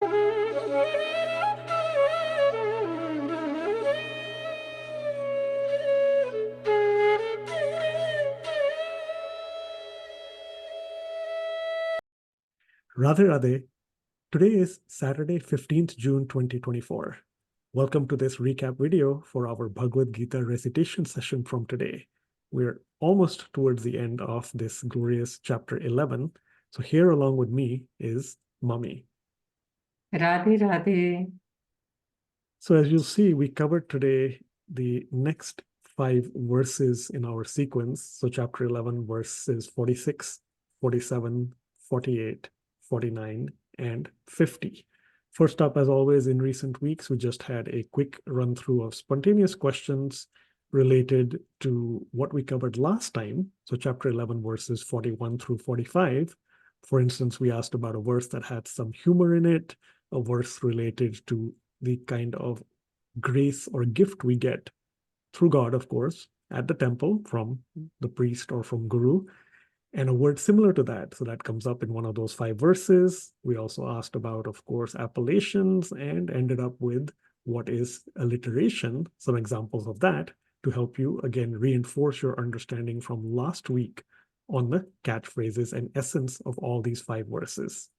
Radhe Radhe. Today is Saturday, 15th June 2024. Welcome to this recap video for our Bhagavad Gita recitation session from today. We're almost towards the end of this glorious chapter 11. So here along with me is Mummy. Radhe Radhe. So as you'll see, we covered today the next 5 verses in our sequence. So chapter 11, verses 46, 47, 48, 49, and 50. First up, as always, in recent weeks, we just had a quick run through of spontaneous questions related to what we covered last time. So chapter 11, verses 41 through 45. For instance, we asked about a verse that had some humor in it, a verse related to the kind of grace or gift we get through God, of course, at the temple from the priest or from Guru, and a word similar to that. So that comes up in one of those 5 verses. We also asked about, of course, appellations and ended up with what is alliteration, some examples of that to help you, again, reinforce your understanding from last week on the catchphrases and essence of all these 5 verses.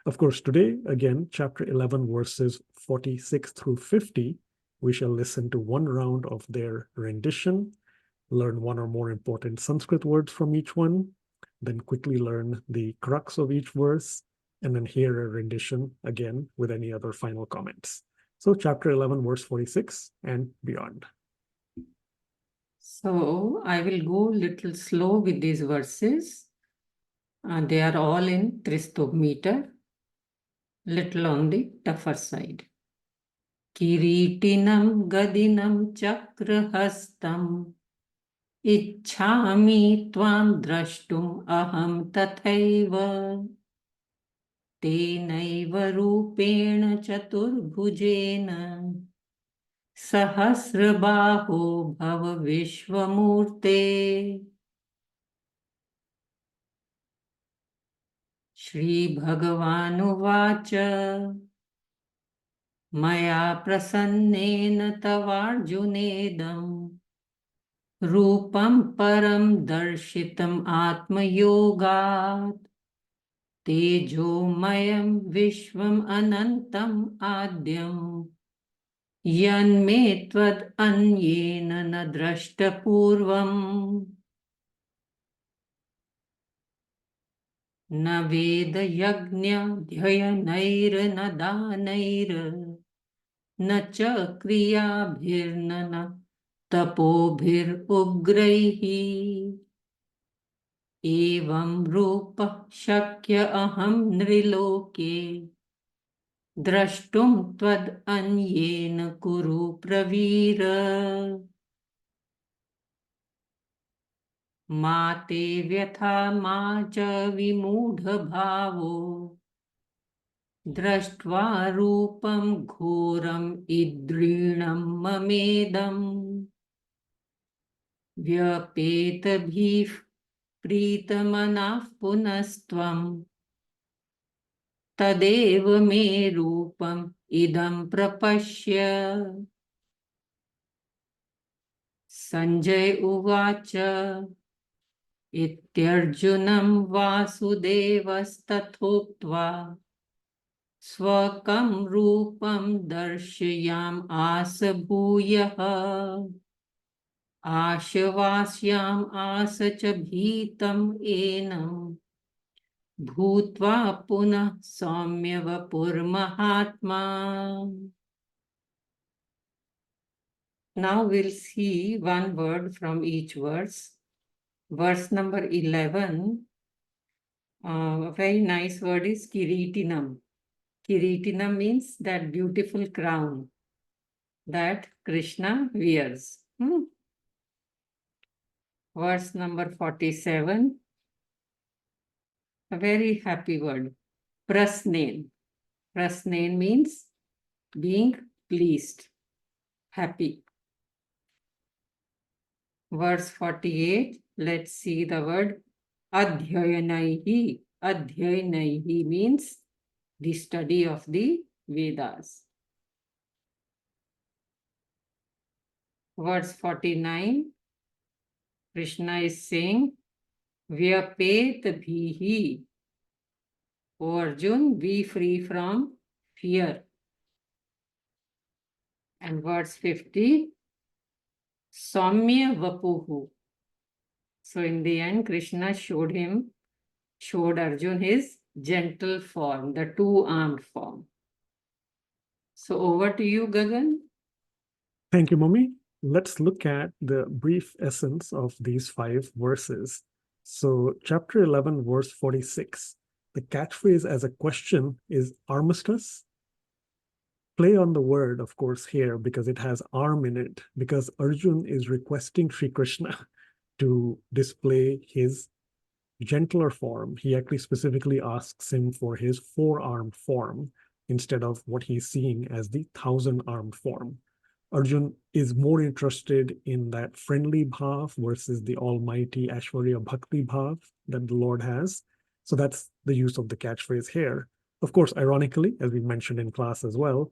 Of course, today, again, chapter 11, verses 46 through 50, we shall listen to one round of their rendition, learn one or more important Sanskrit words from each one, then quickly learn the crux of each verse, and then hear a rendition again with any other final comments. So chapter 11, verse 46 and beyond. So I will go little slow with these verses. They are all in Tristub meter, little on the tougher side. Kiritinam gadinam chakrahastam ichhami tvam drashtum aham tathaiva tenaiva rupena chaturbhujena सहस्रबाहो भव विश्वमूर्ते श्रीभगवानुवाच मया प्रसन्नेन तवार्जुनेदं रूपं परं दर्शितम् आत्मयोगात् तेजोमयं विश्वम् अनन्तम् आद्यम् यन्मे त्वदन्येन न द्रष्टपूर्वम् न वेदयज्ञध्ययनैर्न दानैर् न च क्रियाभिर्न तपोभिरुग्रैः एवं रूपः शक्य अहं नृलोके द्रष्टुं त्वदन्येन कुरु प्रवीर मा ते व्यथा मा च विमूढभावो दृष्ट्वा रूपं घोरम् ईदृणं ममेदम् व्यपेतभिः प्रीतमनाः पुनस्त्वम् तदेव मे रूपम् इदं प्रपश्य संजय उवाच इत्यर्जुनं वासुदेवस्तथोक्त्वा स्वकं रूपं दर्शयाम् आस भूयः आशवास्याम् आस च भीतम् एनम् भूत्वा पुनः सौम्य वपुर्महात्मा. Now we'll see one word from each verse. Verse number 11, a very nice word is Kiritinam. Kiritinam means that beautiful crown that Krishna wears. Verse number 47, a very happy word, Prasnen. Prasnen means being pleased, happy. Verse 48, let's see the word Adhyayanaihi. Adhyayanaihi means the study of the Vedas. Verse 49, Krishna is saying, Vyapet bhihi. O Arjun, be free from fear. And verse 50, Saumya vapuhu. So in the end, Krishna showed Arjun his gentle form, the two-armed form. So over to you, Gagan. Thank you, Mummy. Let's look at the brief essence of these 5 verses. So, chapter 11, verse 46, the catchphrase as a question is armistice. Play on the word, of course, here because it has arm in it, because Arjun is requesting Sri Krishna to display his gentler form. He actually specifically asks him for his 4-armed form instead of what he's seeing as the 1,000-armed form. Arjun is more interested in that friendly bhav versus the almighty Aishwarya Bhakti bhav that the Lord has. So that's the use of the catchphrase here. Of course, ironically, as we mentioned in class as well,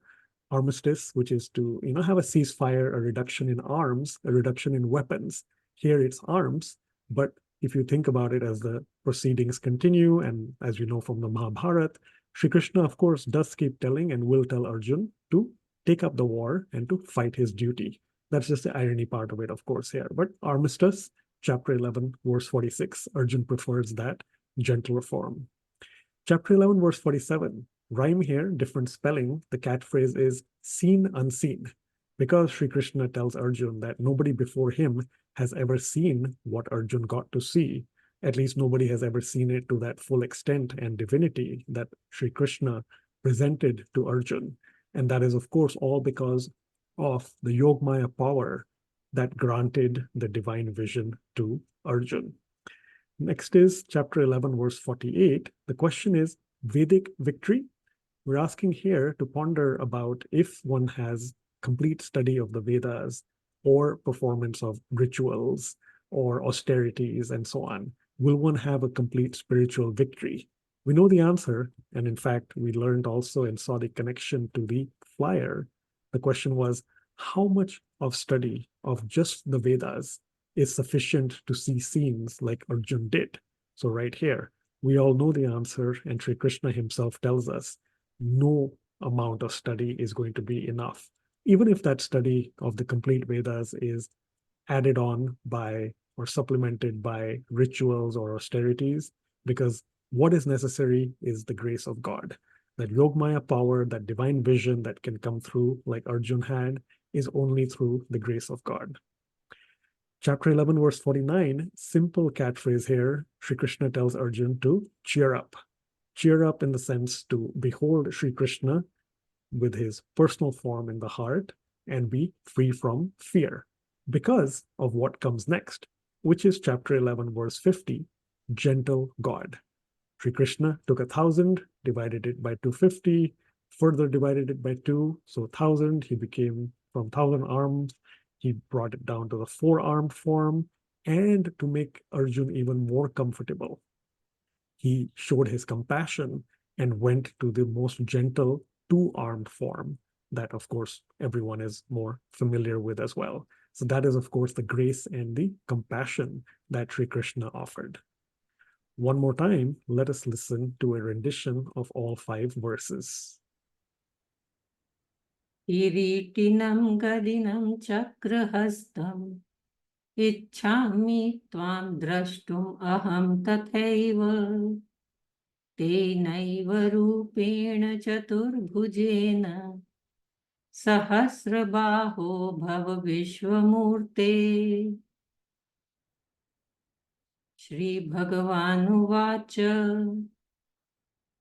armistice, which is to have a ceasefire, a reduction in arms, a reduction in weapons. Here it's arms, but if you think about it as the proceedings continue, and as you know from the Mahabharata, Sri Krishna, of course, does keep telling and will tell Arjun to take up the war and to fight his duty. That's just the irony part of it, of course, here. But armistice, chapter 11, verse 46, Arjun prefers that gentler form. Chapter 11, verse 47, rhyme here, different spelling. The catchphrase is seen unseen, because Sri Krishna tells Arjun that nobody before him has ever seen what Arjun got to see. At least nobody has ever seen it to that full extent and divinity that Sri Krishna presented to Arjun. And that is, of course, all because of the Yogmaya power that granted the divine vision to Arjun. Next is chapter 11, verse 48. The question is Vedic victory. We're asking here to ponder about if one has complete study of the Vedas or performance of rituals or austerities and so on, will one have a complete spiritual victory? We know the answer, and in fact, we learned also and saw the connection to the flyer. The question was, how much of study of just the Vedas is sufficient to see scenes like Arjun did? So right here, we all know the answer, and Sri Krishna himself tells us, no amount of study is going to be enough. Even if that study of the complete Vedas is added on by or supplemented by rituals or austerities, because what is necessary is the grace of God. That Yogmaya power, that divine vision that can come through, like Arjun had, is only through the grace of God. Chapter 11, verse 49, simple catchphrase here. Sri Krishna tells Arjun to cheer up. Cheer up in the sense to behold Sri Krishna with his personal form in the heart and be free from fear because of what comes next, which is chapter 11, verse 50, gentle God. Sri Krishna took 1,000, divided it by 250, further divided it by 2, so 1,000, he became from 1,000 arms, he brought it down to the 4-armed form, and to make Arjun even more comfortable, he showed his compassion and went to the most gentle 2-armed form that, of course, everyone is more familiar with as well. So that is, of course, the grace and the compassion that Sri Krishna offered. One more time, let us listen to a rendition of all 5 verses. Kiritinam gadinam chakrahastam ichchami tvam drashtum aham tathaiva tenaiva rupena chaturbhujena sahasrabaho bhava vishwamurte. Shri Bhagavan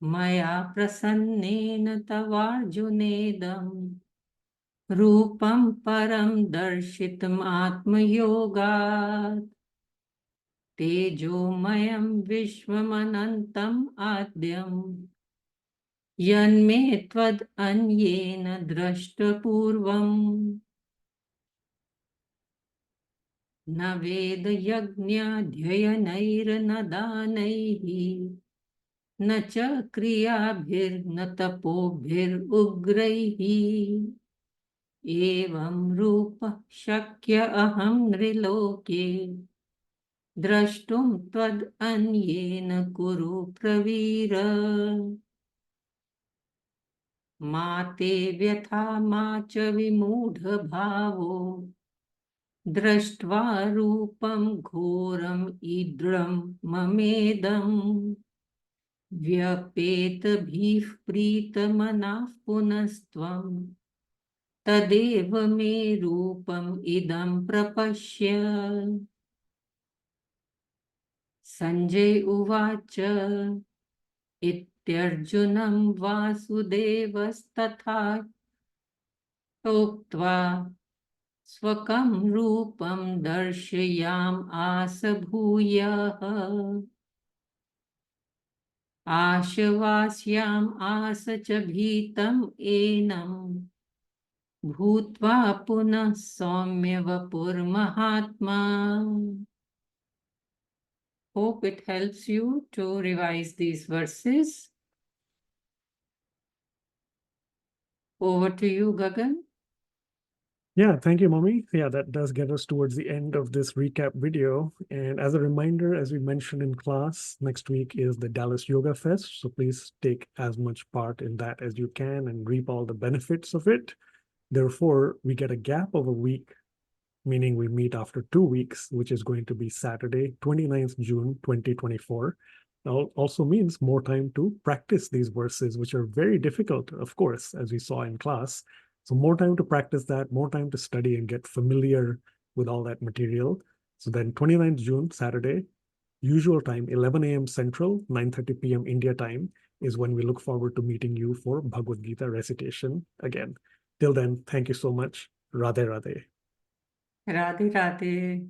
Maya prasannena tavarjunedam Rupam param darshitam atmayogat Tejomayam vishwamanantam adyam Yanme tvad anyena drashtapurvam Na veda yajna dhyayanair nadanaihi न च क्रियाभिर्न तपोभिरुग्रैः एवं रूपः शक्य अहं नृलोके द्रष्टुं त्वदन्येन कुरु प्रवीर मा ते व्यथा मा च विमूढभावो दृष्ट्वा रूपं घोरम् ईदृं ममेदम् व्यपेतभिः प्रीतमनाः पुनस्त्वं तदेव मे रूपम् इदं प्रपश्य सञ्जय उवाच इत्यर्जुनं वासुदेवस्तथा उक्त्वा स्वकं रूपं दर्शयामास भूयः आशवास्याम् आस च भीतम् एनं भूत्वा पुनः सौम्य वपुर्महात्मा. Hope it helps you to revise these verses. Over to you, Gagan. Yeah, thank you, Mommy. Yeah, that does get us towards the end of this recap video. And as a reminder, as we mentioned in class, next week is the Dallas Yoga Fest. So please take as much part in that as you can and reap all the benefits of it. Therefore, we get a gap of a week, meaning we meet after 2 weeks, which is going to be Saturday, 29th June, 2024. Also means more time to practice these verses, which are very difficult, of course, as we saw in class. So more time to practice that, more time to study and get familiar with all that material. So then 29th June, Saturday, usual time, 11 a.m. Central, 9:30 p.m. India time, is when we look forward to meeting you for Bhagavad Gita recitation again. Till then, thank you so much. Radhe Radhe. Radhe Radhe.